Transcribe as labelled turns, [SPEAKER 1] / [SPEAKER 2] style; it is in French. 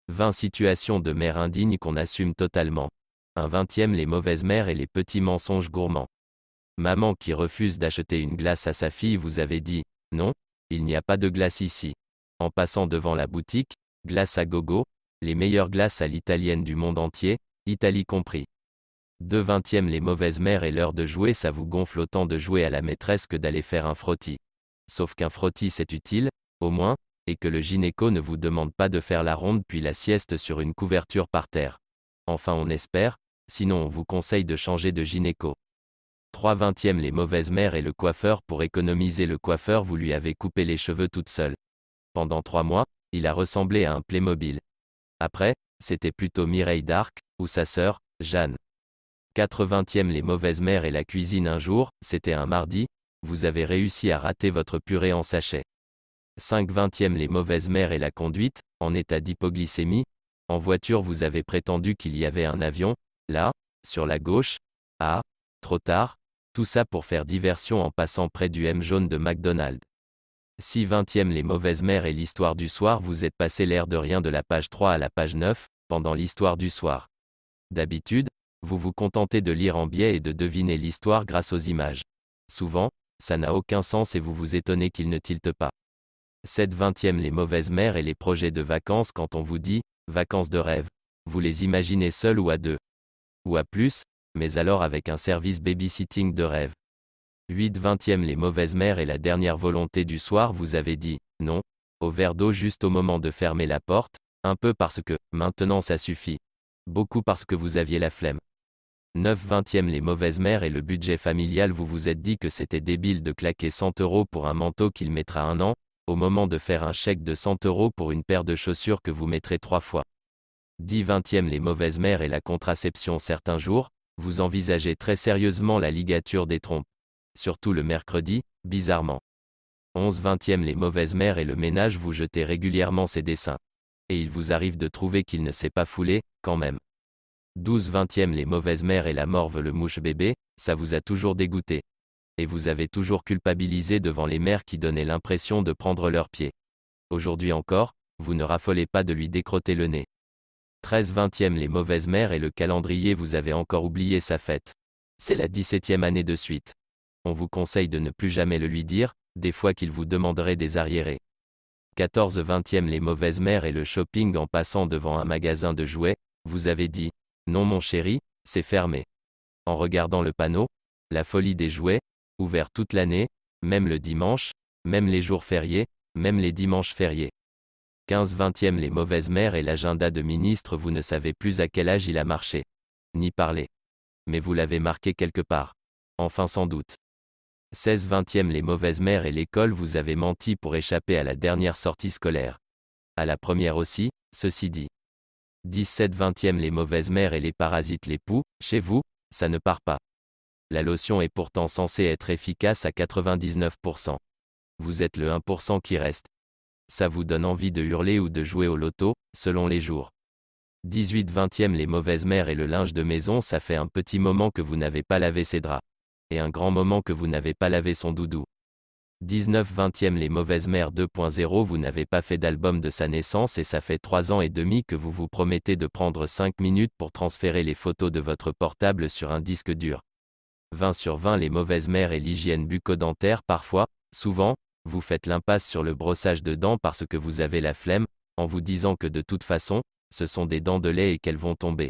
[SPEAKER 1] 20 situations de mère indigne qu'on assume totalement. Un 20e les mauvaises mères et les petits mensonges gourmands. Maman qui refuse d'acheter une glace à sa fille vous avez dit, non, il n'y a pas de glace ici. En passant devant la boutique, glace à gogo, les meilleures glaces à l'italienne du monde entier, Italie compris. 2 20e les mauvaises mères et l'heure de jouer ça vous gonfle autant de jouer à la maîtresse que d'aller faire un frottis. Sauf qu'un frottis c'est utile, au moins, et que le gynéco ne vous demande pas de faire la ronde puis la sieste sur une couverture par terre. Enfin on espère, sinon on vous conseille de changer de gynéco. 3 20e les mauvaises mères et le coiffeur pour économiser le coiffeur vous lui avez coupé les cheveux toute seule. Pendant 3 mois, il a ressemblé à un Playmobil. Après, c'était plutôt Mireille d'Arc, ou sa sœur, Jeanne. 4 20e les mauvaises mères et la cuisine un jour, c'était un mardi, vous avez réussi à rater votre purée en sachet. 5 20e les mauvaises mères et la conduite, en état d'hypoglycémie, en voiture vous avez prétendu qu'il y avait un avion, là, sur la gauche, ah, trop tard, tout ça pour faire diversion en passant près du M jaune de McDonald's. 6 20e les mauvaises mères et l'histoire du soir vous êtes passé l'air de rien de la page 3 à la page 9, pendant l'histoire du soir. D'habitude, vous vous contentez de lire en biais et de deviner l'histoire grâce aux images. Souvent, ça n'a aucun sens et vous vous étonnez qu'il ne tilte pas. 7 20e les mauvaises mères et les projets de vacances quand on vous dit « vacances de rêve ». Vous les imaginez seuls ou à deux. Ou à plus, mais alors avec un service babysitting de rêve. 8 20e les mauvaises mères et la dernière volonté du soir vous avez dit « non » au verre d'eau juste au moment de fermer la porte, un peu parce que « maintenant ça suffit ». Beaucoup parce que vous aviez la flemme. 9 20e les mauvaises mères et le budget familial vous vous êtes dit que c'était débile de claquer 100 € pour un manteau qu'il mettra 1 an, au moment de faire un chèque de 100 € pour une paire de chaussures que vous mettrez 3 fois. 10 20e les mauvaises mères et la contraception certains jours, vous envisagez très sérieusement la ligature des trompes. Surtout le mercredi, bizarrement. 11 20e les mauvaises mères et le ménage vous jetez régulièrement ces dessins. Et il vous arrive de trouver qu'il ne s'est pas foulé, quand même. 12 20e les mauvaises mères et la morve le mouche bébé, ça vous a toujours dégoûté. Et vous avez toujours culpabilisé devant les mères qui donnaient l'impression de prendre leurs pieds. Aujourd'hui encore, vous ne raffolez pas de lui décrotter le nez. 13 20e les mauvaises mères et le calendrier vous avez encore oublié sa fête. C'est la 17e année de suite. On vous conseille de ne plus jamais le lui dire, des fois qu'il vous demanderait des arriérés. 14 20e les mauvaises mères et le shopping en passant devant un magasin de jouets, vous avez dit, non mon chéri, c'est fermé. En regardant le panneau, la folie des jouets, ouvert toute l'année, même le dimanche, même les jours fériés, même les dimanches fériés. 15 20e les mauvaises mères et l'agenda de ministre vous ne savez plus à quel âge il a marché. Ni parlé. Mais vous l'avez marqué quelque part. Enfin sans doute. 16 20e les mauvaises mères et l'école vous avez menti pour échapper à la dernière sortie scolaire. À la première aussi, ceci dit. 17 20e les mauvaises mères et les parasites les poux, chez vous, ça ne part pas. La lotion est pourtant censée être efficace à 99%. Vous êtes le 1% qui reste. Ça vous donne envie de hurler ou de jouer au loto, selon les jours. 18 20e les mauvaises mères et le linge de maison ça fait un petit moment que vous n'avez pas lavé ses draps. Et un grand moment que vous n'avez pas lavé son doudou. 19 20e les mauvaises mères 2.0 vous n'avez pas fait d'album de sa naissance et ça fait 3 ans et demi que vous vous promettez de prendre 5 minutes pour transférer les photos de votre portable sur un disque dur. 20 sur 20 les mauvaises mères et l'hygiène bucco-dentaire parfois, souvent, vous faites l'impasse sur le brossage de dents parce que vous avez la flemme, en vous disant que de toute façon, ce sont des dents de lait et qu'elles vont tomber.